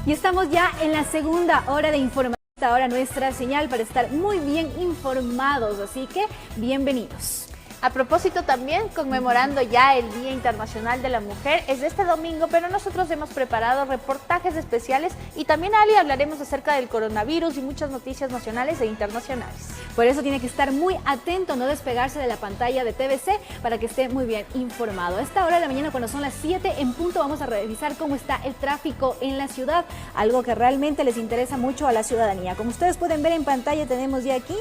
Y estamos ya en la segunda hora de información. Ahora nuestra señal para estar muy bien informados, así que bienvenidos. A propósito también, conmemorando ya el Día Internacional de la Mujer, es este domingo, pero nosotros hemos preparado reportajes especiales y también, Ali, hablaremos acerca del coronavirus y muchas noticias nacionales e internacionales. Por eso tiene que estar muy atento, no despegarse de la pantalla de TVC para que esté muy bien informado. A esta hora de la mañana, cuando son las 7 en punto, vamos a revisar cómo está el tráfico en la ciudad, algo que realmente les interesa mucho a la ciudadanía. Como ustedes pueden ver en pantalla, tenemos ya aquí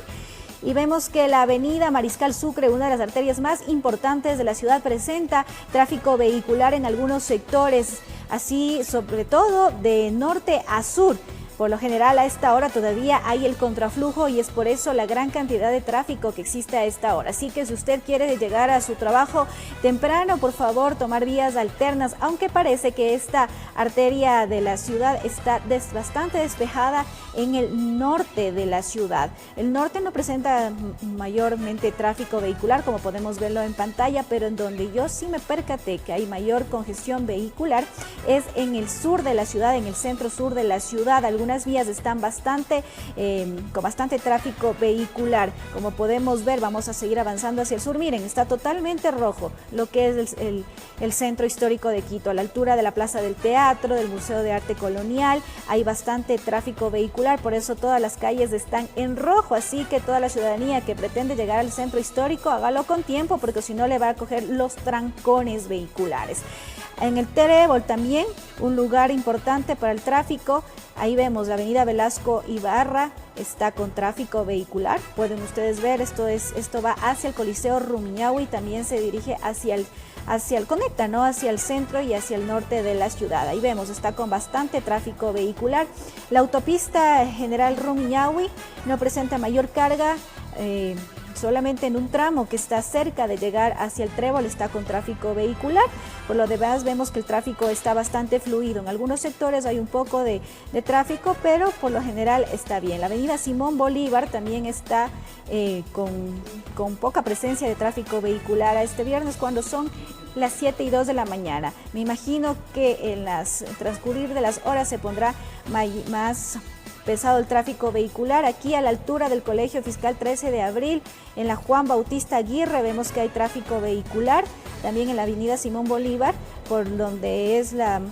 y vemos que la avenida Mariscal Sucre, una de las arterias más importantes de la ciudad, presenta tráfico vehicular en algunos sectores, así sobre todo de norte a sur. Por lo general a esta hora todavía hay el contraflujo y es por eso la gran cantidad de tráfico que existe a esta hora. Así que si usted quiere llegar a su trabajo temprano, por favor tomar vías alternas, aunque parece que esta arteria de la ciudad está bastante despejada en el norte de la ciudad. El norte no presenta mayormente tráfico vehicular, como podemos verlo en pantalla, pero en donde yo sí me percaté que hay mayor congestión vehicular es en el sur de la ciudad, en el centro sur de la ciudad. Algunas vías están con bastante tráfico vehicular. Como podemos ver, vamos a seguir avanzando hacia el sur. Miren, está totalmente rojo lo que es el centro histórico de Quito, a la altura de la Plaza del Teatro, del Museo de Arte Colonial. Hay bastante tráfico vehicular, por eso todas las calles están en rojo, así que toda la ciudadanía que pretende llegar al centro histórico, hágalo con tiempo, porque si no le va a coger los trancones vehiculares. En el Trébol también, un lugar importante para el tráfico. Ahí vemos la avenida Velasco Ibarra, está con tráfico vehicular. Pueden ustedes ver, esto va hacia el Coliseo Rumiñahui, también se dirige conecta, ¿no? Hacia el centro y hacia el norte de la ciudad. Ahí vemos, está con bastante tráfico vehicular. La autopista General Rumiñahui no presenta mayor carga, solamente en un tramo que está cerca de llegar hacia el Trébol está con tráfico vehicular. Por lo demás vemos que el tráfico está bastante fluido. En algunos sectores hay un poco de tráfico, pero por lo general está bien. La avenida Simón Bolívar también está con poca presencia de tráfico vehicular a este viernes, cuando son las 7:02 de la mañana. Me imagino que en transcurrir de las horas se pondrá más pesado el tráfico vehicular. Aquí a la altura del Colegio Fiscal 13 de Abril, en la Juan Bautista Aguirre, vemos que hay tráfico vehicular. También en la avenida Simón Bolívar, por donde es la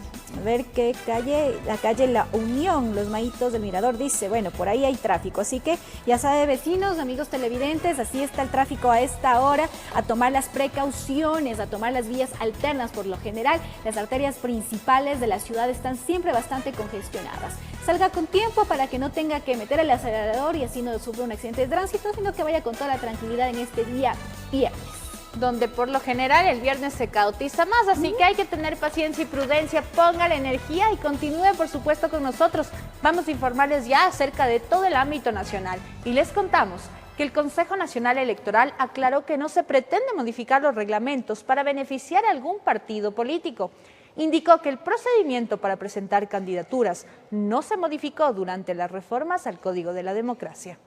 calle La Unión, Los Maítos del Mirador, dice, bueno, por ahí hay tráfico. Así que ya sabe, vecinos, amigos televidentes, así está el tráfico a esta hora, a tomar las precauciones, a tomar las vías alternas. Por lo general, las arterias principales de la ciudad están siempre bastante congestionadas. Salga con tiempo para que no tenga que meter el acelerador y así no sufra un accidente de tránsito, sino que vaya con toda la tranquilidad en este día viernes, donde por lo general el viernes se caotiza más, así que hay que tener paciencia y prudencia, ponga la energía y continúe por supuesto con nosotros. Vamos a informarles ya acerca de todo el ámbito nacional y les contamos que el Consejo Nacional Electoral aclaró que no se pretende modificar los reglamentos para beneficiar a algún partido político. Indicó que el procedimiento para presentar candidaturas no se modificó durante las reformas al Código de la Democracia.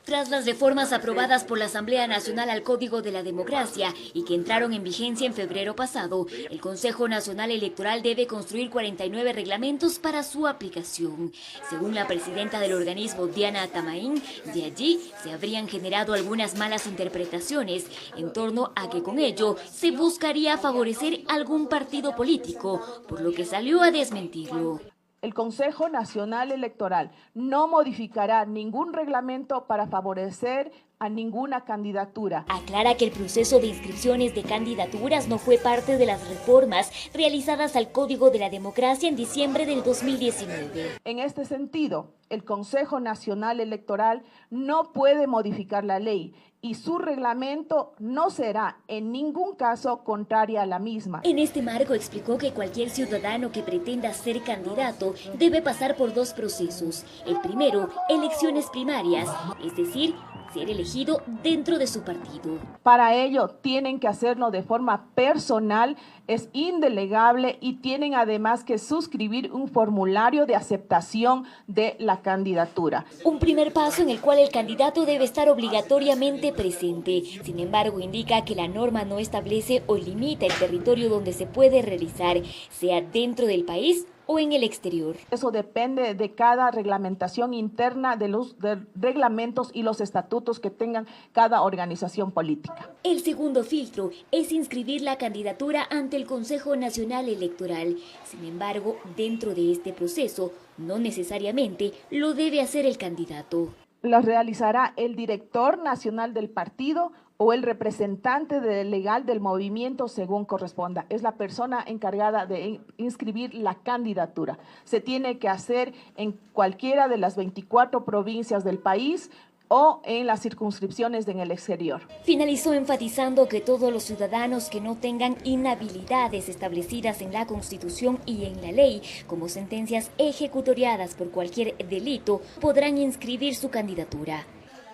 Tras las reformas aprobadas por la Asamblea Nacional al Código de la Democracia y que entraron en vigencia en febrero pasado, el Consejo Nacional Electoral debe construir 49 reglamentos para su aplicación. Según la presidenta del organismo, Diana Tamaín, de allí se habrían generado algunas malas interpretaciones en torno a que con ello se buscaría favorecer algún partido político, por lo que salió a desmentirlo. El Consejo Nacional Electoral no modificará ningún reglamento para favorecer a ninguna candidatura. Aclara que el proceso de inscripciones de candidaturas no fue parte de las reformas realizadas al Código de la Democracia en diciembre del 2019. En este sentido, el Consejo Nacional Electoral no puede modificar la ley y su reglamento no será en ningún caso contraria a la misma. En este marco explicó que cualquier ciudadano que pretenda ser candidato debe pasar por dos procesos. El primero, elecciones primarias, es decir, ser elegido dentro de su partido. Para ello tienen que hacerlo de forma personal, es indelegable y tienen además que suscribir un formulario de aceptación de la candidatura. Un primer paso en el cual el candidato debe estar obligatoriamente presente. Sin embargo, indica que la norma no establece o limita el territorio donde se puede realizar, sea dentro del país o en el exterior. Eso depende de cada reglamentación interna de los reglamentos y los estatutos que tengan cada organización política. El segundo filtro es inscribir la candidatura ante el Consejo Nacional Electoral. Sin embargo, dentro de este proceso, no necesariamente lo debe hacer el candidato. Lo realizará el director nacional del partido o el representante legal del movimiento según corresponda. Es la persona encargada de inscribir la candidatura. Se tiene que hacer en cualquiera de las 24 provincias del país o en las circunscripciones en el exterior. Finalizó enfatizando que todos los ciudadanos que no tengan inhabilidades establecidas en la Constitución y en la ley, como sentencias ejecutoriadas por cualquier delito, podrán inscribir su candidatura.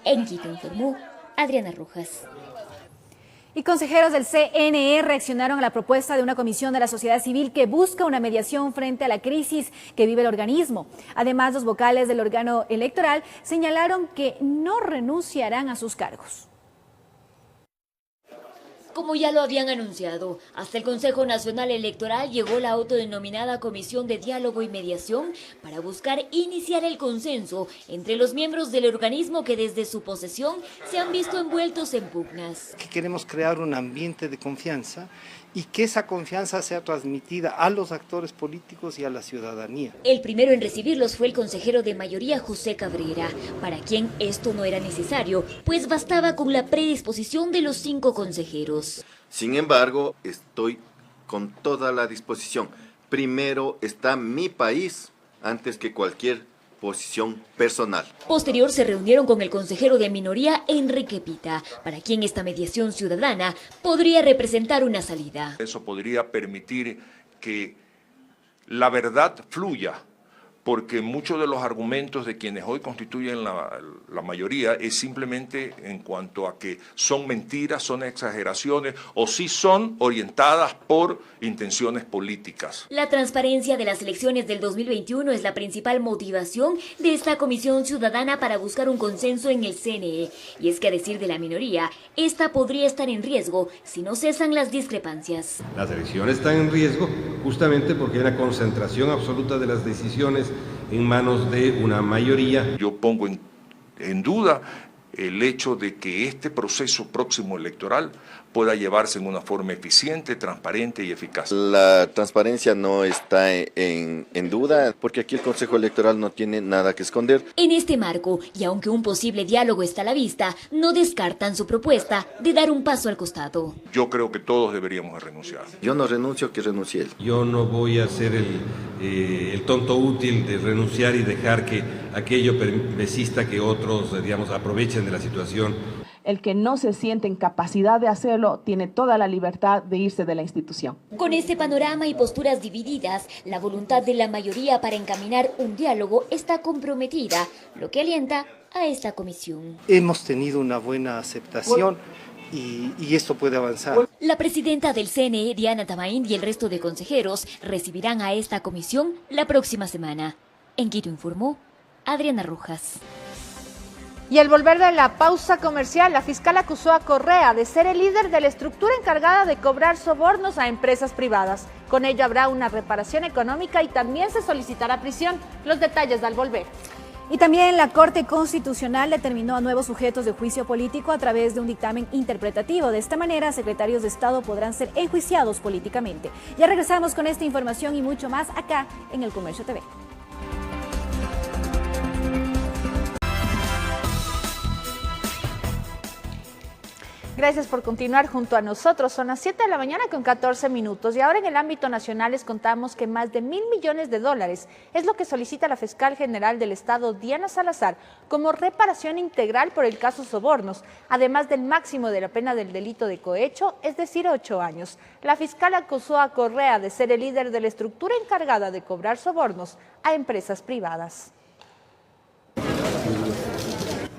En Quito informó Adriana Rojas. Y consejeros del CNE reaccionaron a la propuesta de una comisión de la sociedad civil que busca una mediación frente a la crisis que vive el organismo. Además, los vocales del órgano electoral señalaron que no renunciarán a sus cargos. Como ya lo habían anunciado, hasta el Consejo Nacional Electoral llegó la autodenominada Comisión de Diálogo y Mediación para buscar iniciar el consenso entre los miembros del organismo que desde su posesión se han visto envueltos en pugnas. Que queremos crear un ambiente de confianza y que esa confianza sea transmitida a los actores políticos y a la ciudadanía. El primero en recibirlos fue el consejero de mayoría José Cabrera, para quien esto no era necesario, pues bastaba con la predisposición de los 5 consejeros. Sin embargo, estoy con toda la disposición. Primero está mi país antes que cualquier posición personal. Posterior se reunieron con el consejero de minoría Enrique Pita, para quien esta mediación ciudadana podría representar una salida. Eso podría permitir que la verdad fluya, porque muchos de los argumentos de quienes hoy constituyen la mayoría es simplemente en cuanto a que son mentiras, son exageraciones o sí son orientadas por intenciones políticas. La transparencia de las elecciones del 2021 es la principal motivación de esta comisión ciudadana para buscar un consenso en el CNE. Y es que a decir de la minoría, esta podría estar en riesgo si no cesan las discrepancias. Las elecciones están en riesgo justamente porque hay una concentración absoluta de las decisiones en manos de una mayoría. Yo pongo en duda el hecho de que este proceso próximo electoral pueda llevarse en una forma eficiente, transparente y eficaz. La transparencia no está en duda, porque aquí el Consejo Electoral no tiene nada que esconder. En este marco, y aunque un posible diálogo está a la vista, no descartan su propuesta de dar un paso al costado. Yo creo que todos deberíamos renunciar. Yo no renuncio, que renuncie él. Yo no voy a ser el tonto útil de renunciar y dejar que aquello persista, que otros, digamos, aprovechen de la situación. El que no se siente en capacidad de hacerlo tiene toda la libertad de irse de la institución. Con este panorama y posturas divididas, la voluntad de la mayoría para encaminar un diálogo está comprometida, lo que alienta a esta comisión. Hemos tenido una buena aceptación y esto puede avanzar. La presidenta del CNE, Diana Tamaín, y el resto de consejeros recibirán a esta comisión la próxima semana. En Quito informó Adriana Rojas. Y al volver de la pausa comercial, la fiscal acusó a Correa de ser el líder de la estructura encargada de cobrar sobornos a empresas privadas. Con ello habrá una reparación económica y también se solicitará prisión. Los detalles al volver. Y también la Corte Constitucional determinó a nuevos sujetos de juicio político a través de un dictamen interpretativo. De esta manera, secretarios de Estado podrán ser enjuiciados políticamente. Ya regresamos con esta información y mucho más acá en El Comercio TV. Gracias por continuar junto a nosotros. Son las 7 de la mañana con 14 minutos y ahora en el ámbito nacional les contamos que más de $1.000 millones es lo que solicita la fiscal general del Estado, Diana Salazar, como reparación integral por el caso sobornos, además del máximo de la pena del delito de cohecho, es decir, 8 años. La fiscal acusó a Correa de ser el líder de la estructura encargada de cobrar sobornos a empresas privadas.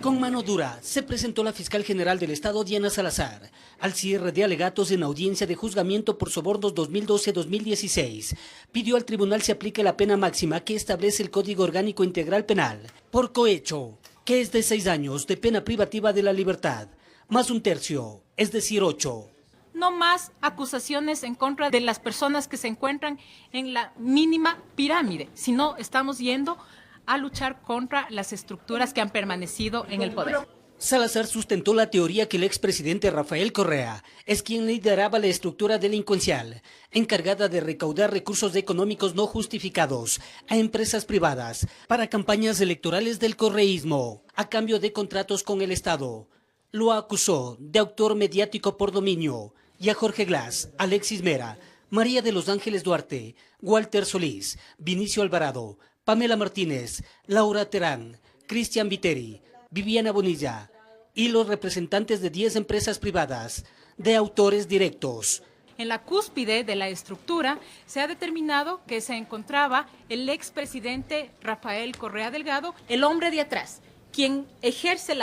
Con mano dura se presentó la fiscal general del Estado, Diana Salazar, al cierre de alegatos en audiencia de juzgamiento por sobornos 2012-2016. Pidió al tribunal se aplique la pena máxima que establece el Código Orgánico Integral Penal por cohecho, que es de 6 años de pena privativa de la libertad, más 1/3, es decir, 8. no más acusaciones en contra de las personas que se encuentran en la mínima pirámide, sino estamos yendo a luchar contra las estructuras que han permanecido en el poder. Salazar sustentó la teoría que el expresidente Rafael Correa es quien lideraba la estructura delincuencial, encargada de recaudar recursos económicos no justificados a empresas privadas para campañas electorales del correísmo, a cambio de contratos con el Estado. Lo acusó de autor mediático por dominio, y a Jorge Glass, Alexis Mera, María de los Ángeles Duarte, Walter Solís, Vinicio Alvarado, Pamela Martínez, Laura Terán, Cristian Viteri, Viviana Bonilla y los representantes de 10 empresas privadas de autores directos. En la cúspide de la estructura se ha determinado que se encontraba el expresidente Rafael Correa Delgado, el hombre de atrás, quien ejerce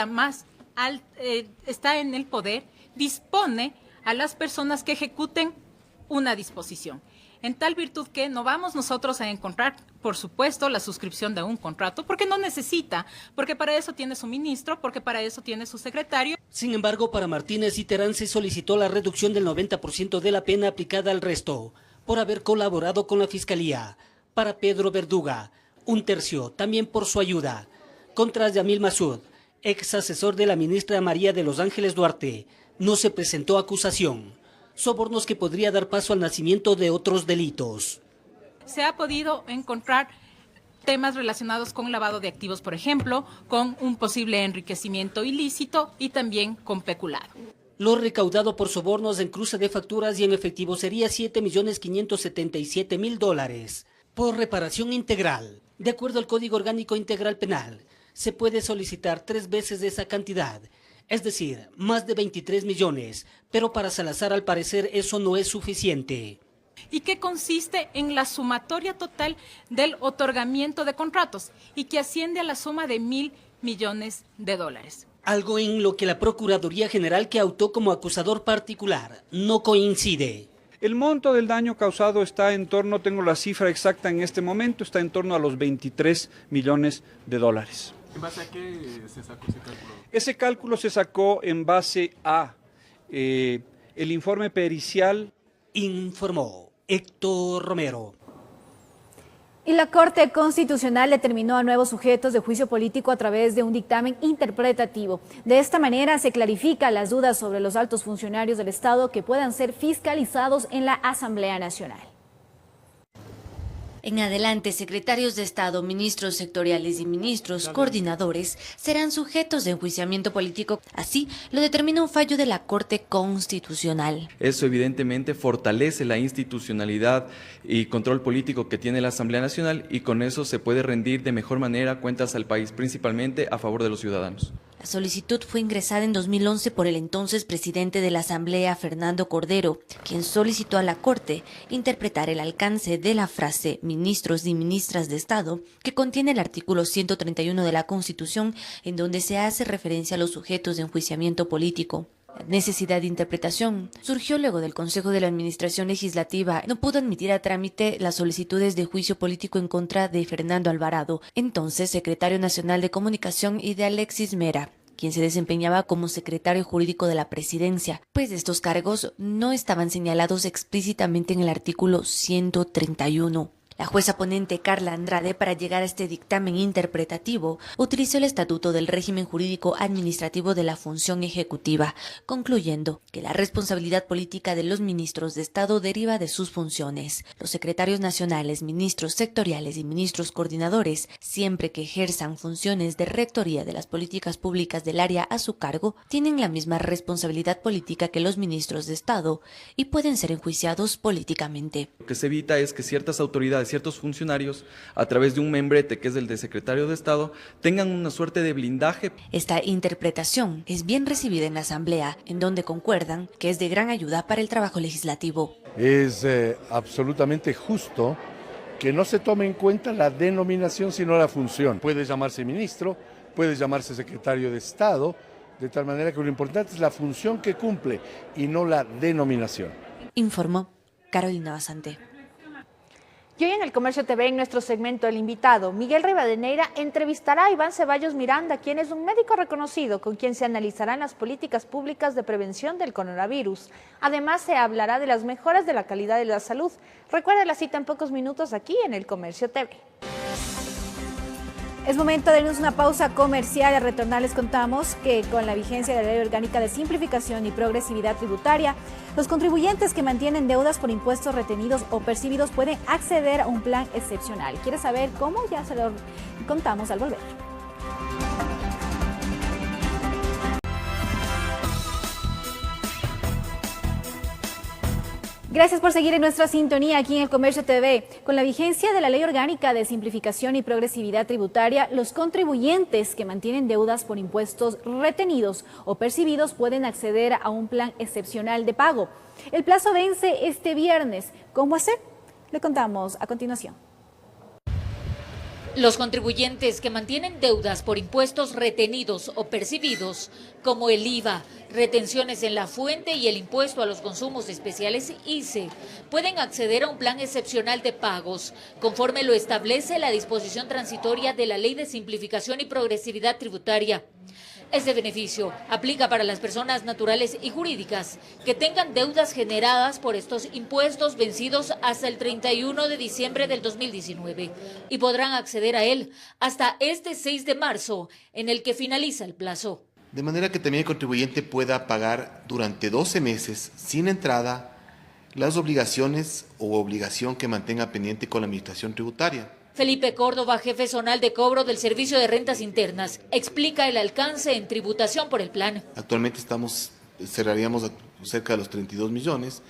está en el poder, dispone a las personas que ejecuten una disposición. En tal virtud que no vamos nosotros a encontrar, por supuesto, la suscripción de un contrato, porque no necesita, porque para eso tiene su ministro, porque para eso tiene su secretario. Sin embargo, para Martínez y Terán se solicitó la reducción del 90% de la pena aplicada al resto, por haber colaborado con la Fiscalía. Para Pedro Verduga, 1/3, también por su ayuda. Contra Yamil Masud, ex asesor de la ministra María de los Ángeles Duarte, no se presentó acusación. Sobornos que podría dar paso al nacimiento de otros delitos. Se ha podido encontrar temas relacionados con lavado de activos, por ejemplo, con un posible enriquecimiento ilícito y también con peculado. Lo recaudado por sobornos en cruce de facturas y en efectivo sería $7.577.000. Por reparación integral, de acuerdo al Código Orgánico Integral Penal, se puede solicitar 3 veces esa cantidad, es decir, más de 23 millones, pero para Salazar al parecer eso no es suficiente. Y que consiste en la sumatoria total del otorgamiento de contratos y que asciende a la suma de $1.000 millones. Algo en lo que la Procuraduría General, que autó como acusador particular, no coincide. El monto del daño causado está en torno, tengo la cifra exacta en este momento, está en torno a los $23 millones. ¿En base a qué se sacó ese cálculo? Ese cálculo se sacó en base a el informe pericial. Informó Héctor Romero. Y la Corte Constitucional determinó a nuevos sujetos de juicio político a través de un dictamen interpretativo. De esta manera se clarifican las dudas sobre los altos funcionarios del Estado que puedan ser fiscalizados en la Asamblea Nacional. En adelante, secretarios de Estado, ministros sectoriales y ministros coordinadores serán sujetos de enjuiciamiento político. Así lo determina un fallo de la Corte Constitucional. Eso evidentemente fortalece la institucionalidad y control político que tiene la Asamblea Nacional, y con eso se puede rendir de mejor manera cuentas al país, principalmente a favor de los ciudadanos. La solicitud fue ingresada en 2011 por el entonces presidente de la Asamblea, Fernando Cordero, quien solicitó a la Corte interpretar el alcance de la frase ministros y ministras de Estado, que contiene el artículo 131 de la Constitución, en donde se hace referencia a los sujetos de enjuiciamiento político. La necesidad de interpretación surgió luego del Consejo de la Administración Legislativa no pudo admitir a trámite las solicitudes de juicio político en contra de Fernando Alvarado, entonces secretario nacional de Comunicación, y de Alexis Mera, quien se desempeñaba como secretario jurídico de la presidencia, pues estos cargos no estaban señalados explícitamente en el artículo 131. La jueza ponente Carla Andrade, para llegar a este dictamen interpretativo, utilizó el Estatuto del Régimen Jurídico Administrativo de la Función Ejecutiva, concluyendo que la responsabilidad política de los ministros de Estado deriva de sus funciones. Los secretarios nacionales, ministros sectoriales y ministros coordinadores, siempre que ejerzan funciones de rectoría de las políticas públicas del área a su cargo, tienen la misma responsabilidad política que los ministros de Estado y pueden ser enjuiciados políticamente. Lo que se evita es que ciertas autoridades, ciertos funcionarios, a través de un membrete que es el de secretario de Estado, tengan una suerte de blindaje. Esta interpretación es bien recibida en la Asamblea, en donde concuerdan que es de gran ayuda para el trabajo legislativo. Es absolutamente justo que no se tome en cuenta la denominación, sino la función. Puede llamarse ministro, puede llamarse secretario de Estado, de tal manera que lo importante es la función que cumple y no la denominación. Informó Carolina Basante. Y hoy en el Comercio TV, en nuestro segmento El Invitado, Miguel Rivadeneira entrevistará a Iván Ceballos Miranda, quien es un médico reconocido con quien se analizarán las políticas públicas de prevención del coronavirus. Además, se hablará de las mejoras de la calidad de la salud. Recuerde la cita en pocos minutos aquí en el Comercio TV. Es momento de darnos una pausa comercial. Al retornar les contamos que con la vigencia de la Ley Orgánica de Simplificación y Progresividad Tributaria, los contribuyentes que mantienen deudas por impuestos retenidos o percibidos pueden acceder a un plan excepcional. ¿Quiere saber cómo? Ya se lo contamos al volver. Gracias por seguir en nuestra sintonía aquí en el Comercio TV. Con la vigencia de la Ley Orgánica de Simplificación y Progresividad Tributaria, los contribuyentes que mantienen deudas por impuestos retenidos o percibidos pueden acceder a un plan excepcional de pago. El plazo vence este viernes. ¿Cómo hacer? Le contamos a continuación. Los contribuyentes que mantienen deudas por impuestos retenidos o percibidos, como el IVA, retenciones en la fuente y el impuesto a los consumos especiales ICE, pueden acceder a un plan excepcional de pagos, conforme lo establece la disposición transitoria de la Ley de Simplificación y Progresividad Tributaria. Este beneficio aplica para las personas naturales y jurídicas que tengan deudas generadas por estos impuestos vencidos hasta el 31 de diciembre del 2019 y podrán acceder a él hasta este 6 de marzo, en el que finaliza el plazo. De manera que también el contribuyente pueda pagar durante 12 meses sin entrada las obligaciones o obligación que mantenga pendiente con la Administración Tributaria. Felipe Córdoba, jefe zonal de cobro del Servicio de Rentas Internas, explica el alcance en tributación por el plan. Actualmente cerraríamos cerca de los 32 millones,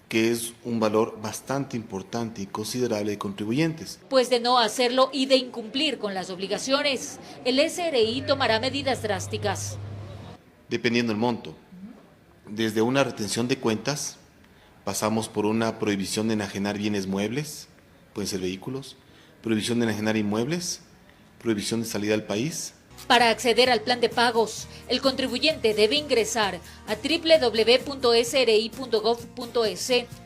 que es un valor bastante importante y considerable de contribuyentes. Pues de no hacerlo y de incumplir con las obligaciones, el SRI tomará medidas drásticas. Dependiendo del monto, desde una retención de cuentas, pasamos por una prohibición de enajenar bienes muebles, pueden ser vehículos, prohibición de enajenar inmuebles, prohibición de salida del país. Para acceder al plan de pagos, el contribuyente debe ingresar a www.sri.gov.es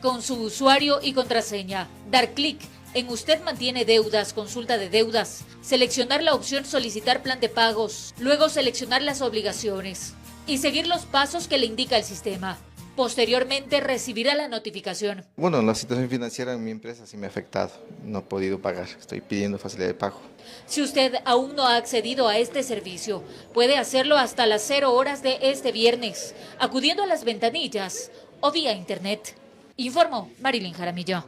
con su usuario y contraseña, dar clic en Usted mantiene deudas, consulta de deudas, seleccionar la opción Solicitar plan de pagos, luego seleccionar las obligaciones y seguir los pasos que le indica el sistema. Posteriormente recibirá la notificación. Bueno, la situación financiera en mi empresa sí me ha afectado. No he podido pagar. Estoy pidiendo facilidad de pago. Si usted aún no ha accedido a este servicio, puede hacerlo hasta las 0 horas de este viernes, acudiendo a las ventanillas o vía internet. Informó Marilyn Jaramillo.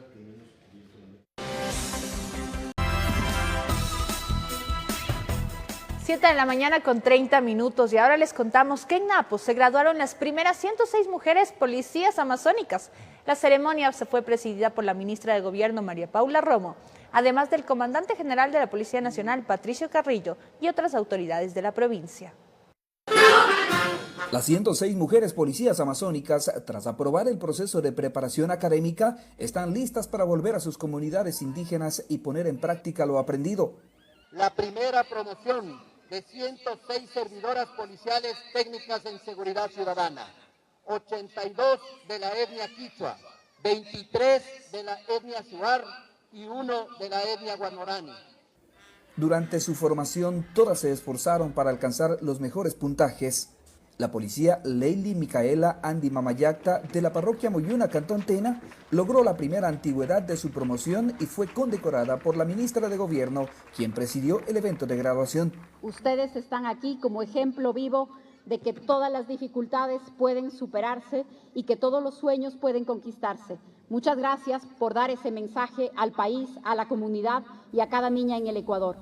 Siete de la mañana con 30 minutos y ahora les contamos que en Napo se graduaron las primeras 106 mujeres policías amazónicas. La ceremonia se fue presidida por la ministra de Gobierno María Paula Romo, además del comandante general de la Policía Nacional Patricio Carrillo y otras autoridades de la provincia. Las 106 mujeres policías amazónicas, tras aprobar el proceso de preparación académica, están listas para volver a sus comunidades indígenas y poner en práctica lo aprendido. La primera promoción de 106 servidoras policiales técnicas en seguridad ciudadana, 82 de la etnia quichua, 23 de la etnia shuar y 1 de la etnia guanorani. Durante su formación, todas se esforzaron para alcanzar los mejores puntajes. La policía Leili Micaela Andy Mamayacta de la parroquia Moyuna, Cantón Tena, logró la primera antigüedad de su promoción y fue condecorada por la ministra de Gobierno, quien presidió el evento de graduación. Ustedes están aquí como ejemplo vivo de que todas las dificultades pueden superarse y que todos los sueños pueden conquistarse. Muchas gracias por dar ese mensaje al país, a la comunidad y a cada niña en el Ecuador.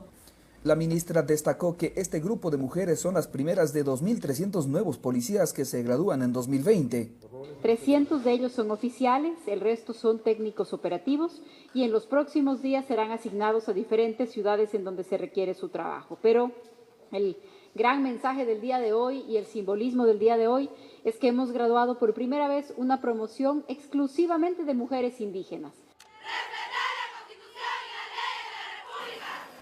La ministra destacó que este grupo de mujeres son las primeras de 2.300 nuevos policías que se gradúan en 2020. 300 de ellos son oficiales, el resto son técnicos operativos y en los próximos días serán asignados a diferentes ciudades en donde se requiere su trabajo. Pero el gran mensaje del día de hoy y el simbolismo del día de hoy es que hemos graduado por primera vez una promoción exclusivamente de mujeres indígenas.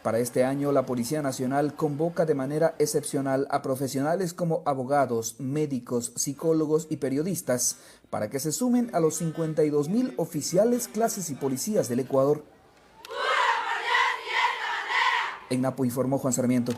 Para este año, la Policía Nacional convoca de manera excepcional a profesionales como abogados, médicos, psicólogos y periodistas para que se sumen a los 52.000 oficiales, clases y policías del Ecuador. En Napo informó Juan Sarmiento.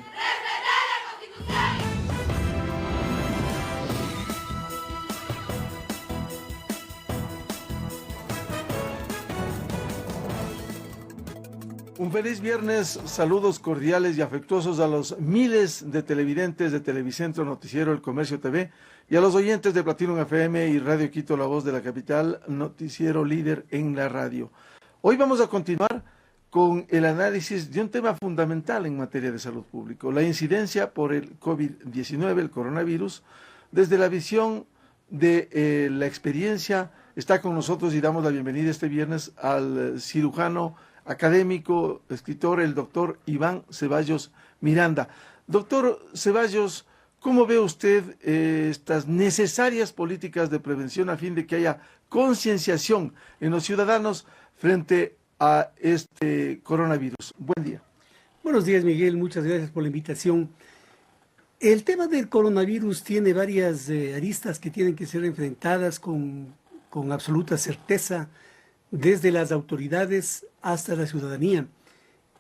Un feliz viernes, saludos cordiales y afectuosos a los miles de televidentes de Televicentro Noticiero El Comercio TV y a los oyentes de Platinum FM y Radio Quito, la voz de la capital, noticiero líder en la radio. Hoy vamos a continuar con el análisis de un tema fundamental en materia de salud pública, la incidencia por el COVID-19, el coronavirus, desde la visión de la experiencia. Está con nosotros y damos la bienvenida este viernes al cirujano académico, escritor, el doctor Iván Ceballos Miranda. Doctor Ceballos, ¿cómo ve usted estas necesarias políticas de prevención a fin de que haya concienciación en los ciudadanos frente a este coronavirus? Buen día. Buenos días, Miguel. Muchas gracias por la invitación. El tema del coronavirus tiene varias aristas que tienen que ser enfrentadas con absoluta certeza, desde las autoridades hasta la ciudadanía.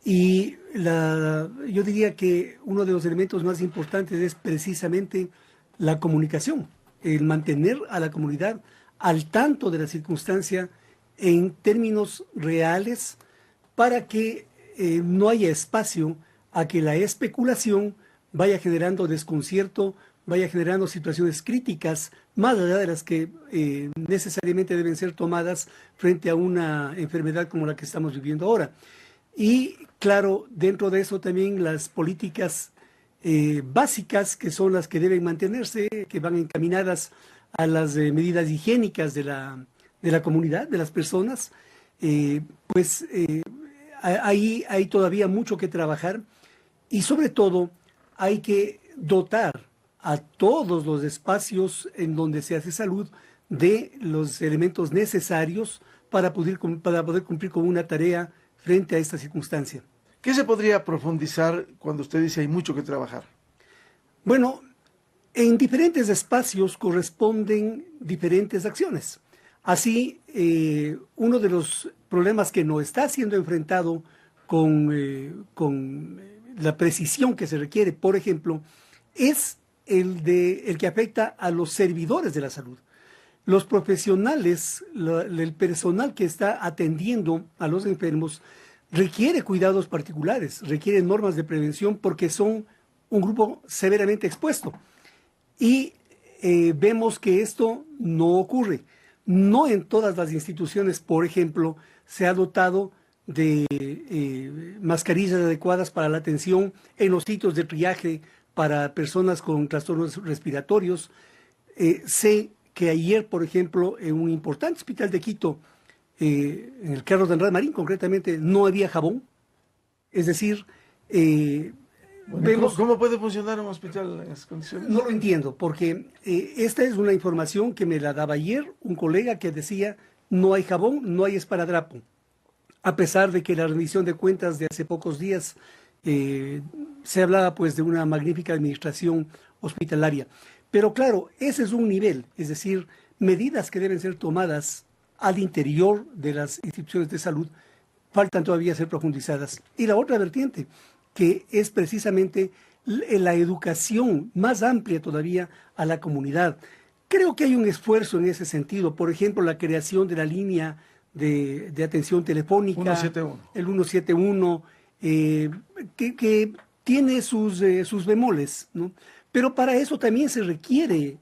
Y yo diría que uno de los elementos más importantes es precisamente la comunicación, el mantener a la comunidad al tanto de la circunstancia en términos reales para que no haya espacio a que la especulación vaya generando desconcierto, vaya generando situaciones críticas, más allá de las que necesariamente deben ser tomadas frente a una enfermedad como la que estamos viviendo ahora. Y claro, dentro de eso también las políticas básicas, que son las que deben mantenerse, que van encaminadas a las medidas higiénicas de la comunidad, de las personas, hay todavía mucho que trabajar y sobre todo hay que dotar a todos los espacios en donde se hace salud de los elementos necesarios para poder cumplir con una tarea frente a esta circunstancia. ¿Qué se podría profundizar cuando usted dice hay mucho que trabajar? Bueno, en diferentes espacios corresponden diferentes acciones. Así, uno de los problemas que no está siendo enfrentado con la precisión que se requiere, por ejemplo, es el que afecta a los servidores de la salud. Los profesionales, el personal que está atendiendo a los enfermos requiere cuidados particulares, requiere normas de prevención porque son un grupo severamente expuesto. Y vemos que esto no ocurre. No en todas las instituciones, por ejemplo, se ha dotado de mascarillas adecuadas para la atención en los sitios de triaje para personas con trastornos respiratorios. Sé que ayer, por ejemplo, en un importante hospital de Quito, en el Carlos de Andrade Marín concretamente, no había jabón. Es decir, ¿Cómo puede funcionar un hospital en esas condiciones? No lo entiendo, porque esta es una información que me la daba ayer un colega que decía no hay jabón, no hay esparadrapo. A pesar de que la rendición de cuentas de hace pocos días se hablaba pues de una magnífica administración hospitalaria. Pero claro, ese es un nivel, es decir, medidas que deben ser tomadas al interior de las instituciones de salud faltan todavía ser profundizadas. Y la otra vertiente, que es precisamente la educación más amplia todavía a la comunidad. Creo que hay un esfuerzo en ese sentido, por ejemplo, la creación de la línea de atención telefónica, 171. El 171, que tiene sus bemoles, ¿no? Pero para eso también se requiere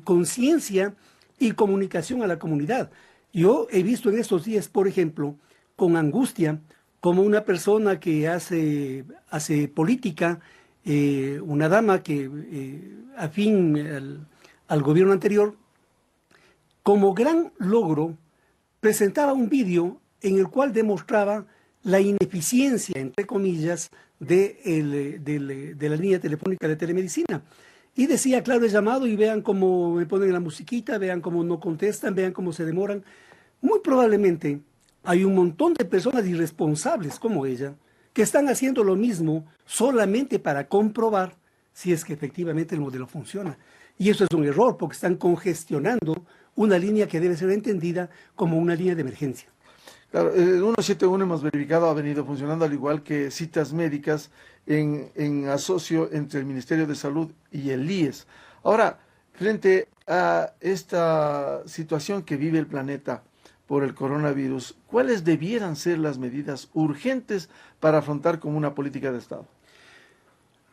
conciencia y comunicación a la comunidad. Yo he visto en estos días, por ejemplo, con angustia, como una persona que hace política, una dama que afín al gobierno anterior, como gran logro, presentaba un vídeo en el cual demostraba la ineficiencia, entre comillas, de la línea telefónica de telemedicina. Y decía, claro, he llamado y vean cómo me ponen la musiquita, vean cómo no contestan, vean cómo se demoran. Muy probablemente hay un montón de personas irresponsables como ella que están haciendo lo mismo solamente para comprobar si es que efectivamente el modelo funciona. Y eso es un error porque están congestionando una línea que debe ser entendida como una línea de emergencia. Claro, el 171 hemos verificado ha venido funcionando al igual que citas médicas en asocio entre el Ministerio de Salud y el IES. Ahora, frente a esta situación que vive el planeta por el coronavirus, ¿cuáles debieran ser las medidas urgentes para afrontar como una política de Estado?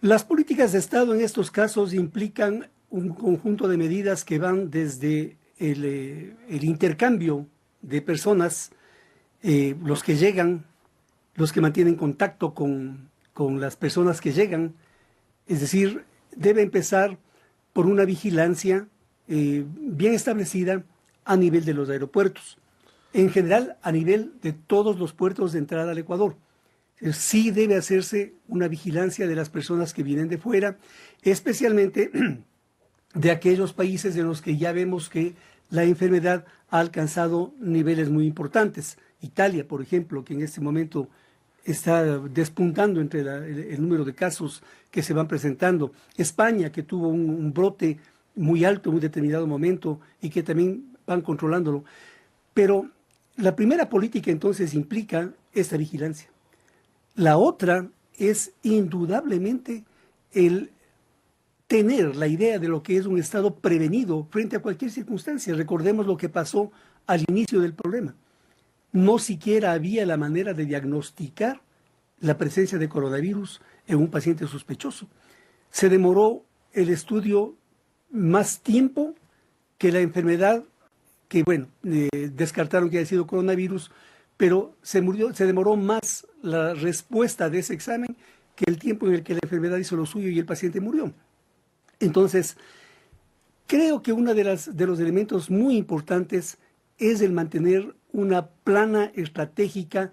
Las políticas de Estado en estos casos implican un conjunto de medidas que van desde el intercambio de personas, los que llegan, los que mantienen contacto con las personas que llegan, es decir, debe empezar por una vigilancia bien establecida a nivel de los aeropuertos, en general a nivel de todos los puertos de entrada al Ecuador. Sí debe hacerse una vigilancia de las personas que vienen de fuera, especialmente de aquellos países en los que ya vemos que la enfermedad ha alcanzado niveles muy importantes. Italia, por ejemplo, que en este momento está despuntando entre el número de casos que se van presentando. España, que tuvo un brote muy alto en un determinado momento y que también van controlándolo. Pero la primera política entonces implica esta vigilancia. La otra es indudablemente el tener la idea de lo que es un Estado prevenido frente a cualquier circunstancia. Recordemos lo que pasó al inicio del problema. No siquiera había la manera de diagnosticar la presencia de coronavirus en un paciente sospechoso. Se demoró el estudio más tiempo que la enfermedad, que bueno, descartaron que haya sido coronavirus, pero se demoró más la respuesta de ese examen que el tiempo en el que la enfermedad hizo lo suyo y el paciente murió. Entonces, creo que uno de los elementos muy importantes es el mantener una plana estratégica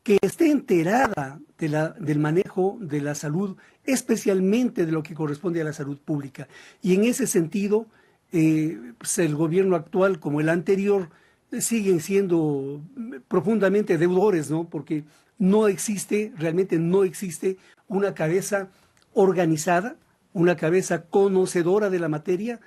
que esté enterada del manejo de la salud, especialmente de lo que corresponde a la salud pública. Y en ese sentido, pues el gobierno actual como el anterior siguen siendo profundamente deudores, ¿no? Porque realmente no existe una cabeza organizada, una cabeza conocedora de la materia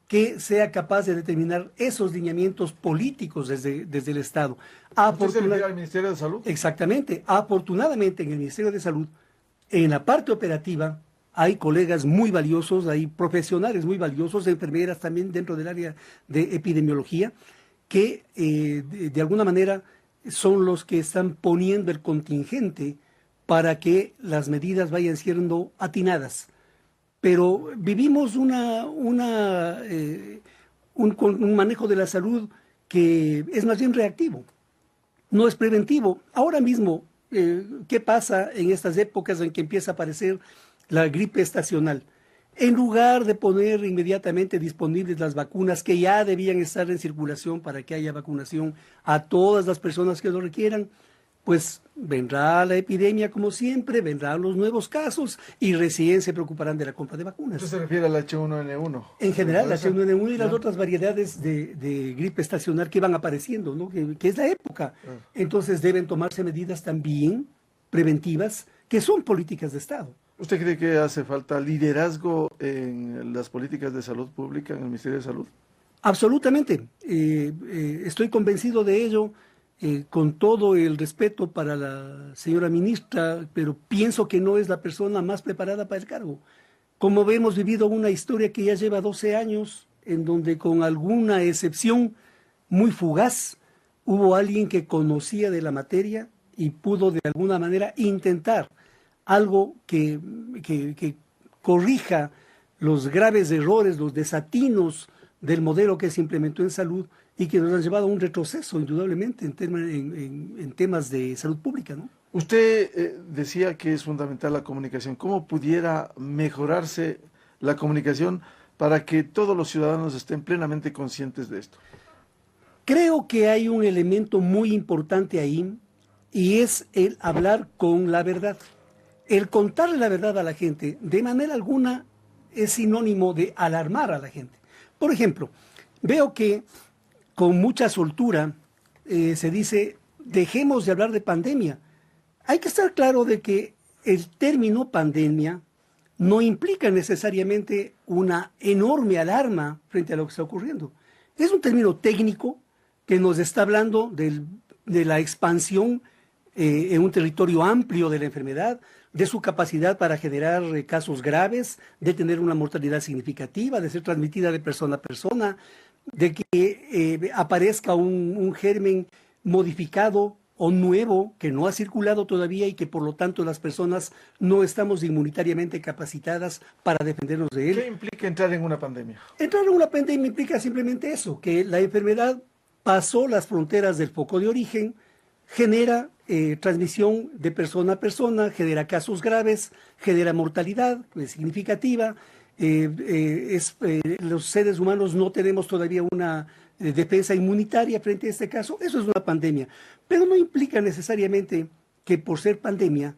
que sea capaz de determinar esos lineamientos políticos desde el Estado. ¿Usted se refiere al Ministerio de Salud? Exactamente. Afortunadamente en el Ministerio de Salud, en la parte operativa, hay colegas muy valiosos, hay profesionales muy valiosos, enfermeras también dentro del área de epidemiología, que de alguna manera son los que están poniendo el contingente para que las medidas vayan siendo atinadas. Pero vivimos un manejo de la salud que es más bien reactivo, no es preventivo. Ahora mismo, ¿qué pasa en estas épocas en que empieza a aparecer la gripe estacional? En lugar de poner inmediatamente disponibles las vacunas que ya debían estar en circulación para que haya vacunación a todas las personas que lo requieran, pues vendrá la epidemia como siempre, vendrán los nuevos casos y recién se preocuparán de la compra de vacunas. ¿Usted se refiere al H1N1? En general, la H1N1 y las otras variedades de gripe estacional que van apareciendo, ¿no? que es la época. Entonces deben tomarse medidas también preventivas que son políticas de Estado. ¿Usted cree que hace falta liderazgo en las políticas de salud pública en el Ministerio de Salud? Absolutamente. Estoy convencido de ello. Con todo el respeto para la señora ministra, pero pienso que no es la persona más preparada para el cargo. Como hemos vivido una historia que ya lleva 12 años, en donde con alguna excepción muy fugaz, hubo alguien que conocía de la materia y pudo de alguna manera intentar algo que corrija los graves errores, los desatinos del modelo que se implementó en salud, y que nos han llevado a un retroceso, indudablemente, en temas de salud pública, ¿no? Usted decía que es fundamental la comunicación. ¿Cómo pudiera mejorarse la comunicación para que todos los ciudadanos estén plenamente conscientes de esto? Creo que hay un elemento muy importante ahí, y es el hablar con la verdad. El contarle la verdad a la gente, de manera alguna, es sinónimo de alarmar a la gente. Por ejemplo, veo que con mucha soltura se dice, dejemos de hablar de pandemia. Hay que estar claro de que el término pandemia no implica necesariamente una enorme alarma frente a lo que está ocurriendo. Es un término técnico que nos está hablando del de la expansión en un territorio amplio de la enfermedad, de su capacidad para generar casos graves, de tener una mortalidad significativa, de ser transmitida de persona a persona, de que aparezca un germen modificado o nuevo que no ha circulado todavía y que por lo tanto las personas no estamos inmunitariamente capacitadas para defendernos de él. ¿Qué implica entrar en una pandemia? Entrar en una pandemia implica simplemente eso, que la enfermedad pasó las fronteras del foco de origen, genera transmisión de persona a persona, genera casos graves, genera mortalidad significativa. Los seres humanos no tenemos todavía una defensa inmunitaria frente a este caso. Eso es una pandemia, pero no implica necesariamente que por ser pandemia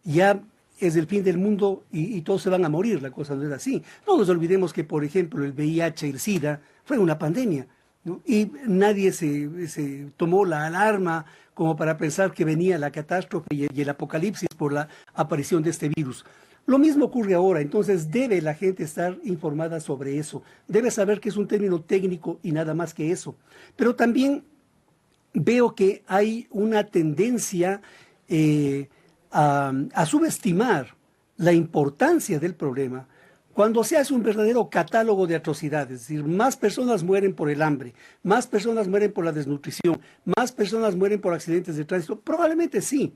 ya es el fin del mundo y todos se van a morir. La cosa no es así. No nos olvidemos que, por ejemplo, el VIH y el SIDA fue una pandemia, ¿no? Y nadie se tomó la alarma como para pensar que venía la catástrofe y el apocalipsis por la aparición de este virus. Lo mismo ocurre ahora, entonces debe la gente estar informada sobre eso, debe saber que es un término técnico y nada más que eso. Pero también veo que hay una tendencia a subestimar la importancia del problema cuando se hace un verdadero catálogo de atrocidades, es decir, más personas mueren por el hambre, más personas mueren por la desnutrición, más personas mueren por accidentes de tránsito. Probablemente sí.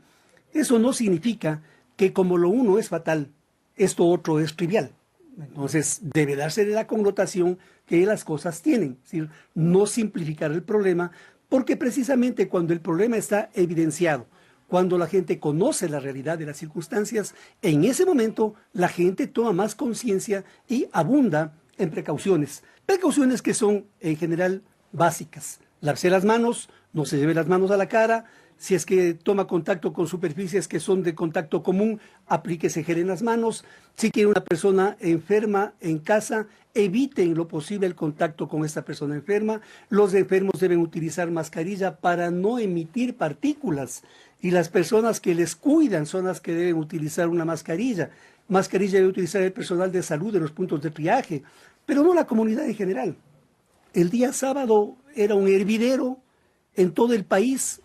Eso no significa que como lo uno es fatal, esto otro es trivial. Entonces, debe darse la connotación que las cosas tienen, es decir, no simplificar el problema, porque precisamente cuando el problema está evidenciado, cuando la gente conoce la realidad de las circunstancias, en ese momento la gente toma más conciencia y abunda en precauciones. Precauciones que son en general básicas. Lavarse las manos, no se lleve las manos a la cara. Si es que toma contacto con superficies que son de contacto común, aplíquese gel en las manos. Si tiene una persona enferma en casa, evite en lo posible el contacto con esta persona enferma. Los enfermos deben utilizar mascarilla para no emitir partículas. Y las personas que les cuidan son las que deben utilizar una mascarilla. Mascarilla debe utilizar el personal de salud de los puntos de triaje, pero no la comunidad en general. El día sábado era un hervidero en todo el país,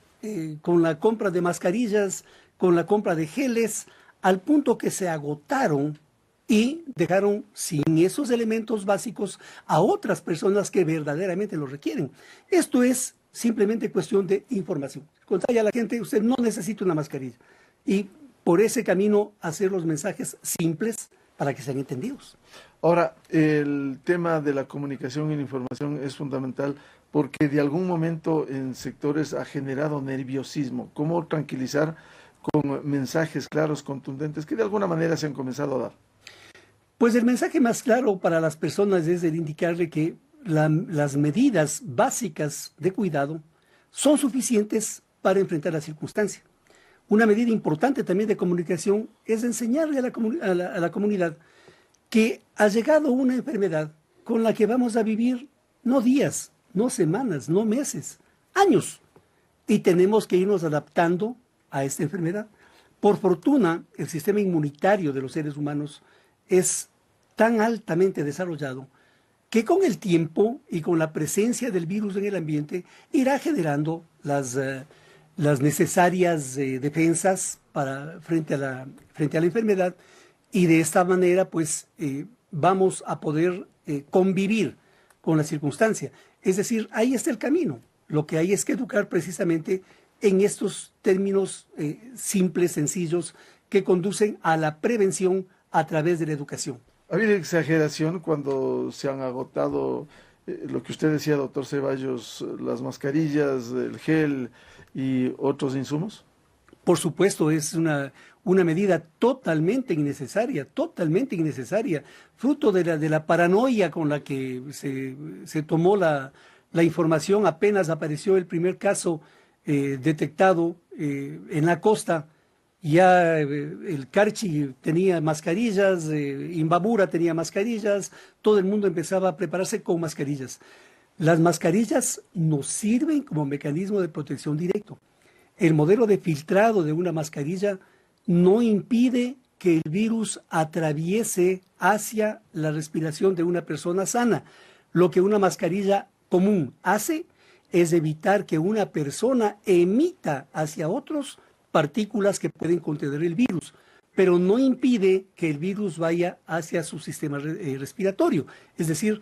con la compra de mascarillas, con la compra de geles, al punto que se agotaron y dejaron sin esos elementos básicos a otras personas que verdaderamente lo requieren. Esto es simplemente cuestión de información. Contarle a la gente, usted no necesita una mascarilla. Y por ese camino hacer los mensajes simples para que sean entendidos. Ahora, el tema de la comunicación y la información es fundamental porque de algún momento en sectores ha generado nerviosismo. ¿Cómo tranquilizar con mensajes claros, contundentes, que de alguna manera se han comenzado a dar? Pues el mensaje más claro para las personas es el indicarle que las medidas básicas de cuidado son suficientes para enfrentar la circunstancia. Una medida importante también de comunicación es enseñarle a la comunidad que ha llegado una enfermedad con la que vamos a vivir no días, no semanas, no meses, años. Y tenemos que irnos adaptando a esta enfermedad. Por fortuna, el sistema inmunitario de los seres humanos es tan altamente desarrollado que con el tiempo y con la presencia del virus en el ambiente irá generando las necesarias defensas frente a la enfermedad, y de esta manera pues vamos a poder convivir con la circunstancia. Es decir, ahí está el camino. Lo que hay es que educar precisamente en estos términos simples, sencillos, que conducen a la prevención a través de la educación. ¿Ha habido exageración cuando se han agotado lo que usted decía, doctor Ceballos, las mascarillas, el gel y otros insumos? Por supuesto, es una medida totalmente innecesaria, fruto de la paranoia con la que se tomó la información apenas apareció el primer caso detectado en la costa. Ya el Carchi tenía mascarillas, Imbabura tenía mascarillas, todo el mundo empezaba a prepararse con mascarillas. Las mascarillas nos sirven como mecanismo de protección directo. El modelo de filtrado de una mascarilla no impide que el virus atraviese hacia la respiración de una persona sana. Lo que una mascarilla común hace es evitar que una persona emita hacia otros partículas que pueden contener el virus, pero no impide que el virus vaya hacia su sistema respiratorio. Es decir,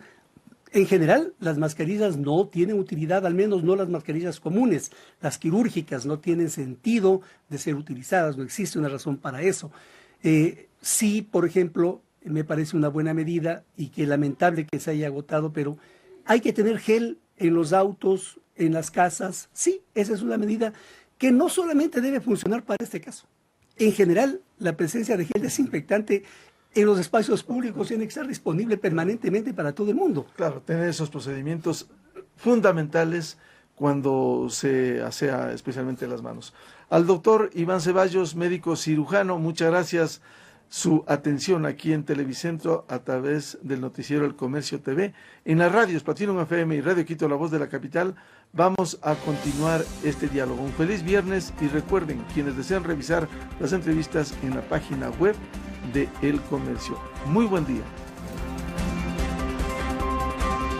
en general, las mascarillas no tienen utilidad, al menos no las mascarillas comunes. Las quirúrgicas no tienen sentido de ser utilizadas, no existe una razón para eso. Sí, por ejemplo, me parece una buena medida y que lamentable que se haya agotado, pero hay que tener gel en los autos, en las casas. Sí, esa es una medida que no solamente debe funcionar para este caso. En general, la presencia de gel desinfectante en los espacios públicos tiene que estar disponible permanentemente para todo el mundo. Claro, tener esos procedimientos fundamentales cuando se asea especialmente las manos. Al doctor Iván Ceballos, médico cirujano, muchas gracias su atención aquí en Televicentro a través del noticiero El Comercio TV. En las radios Platinum FM y Radio Quito, La Voz de la Capital, vamos a continuar este diálogo. Un feliz viernes y recuerden, quienes desean revisar las entrevistas en la página web de El Comercio. Muy buen día.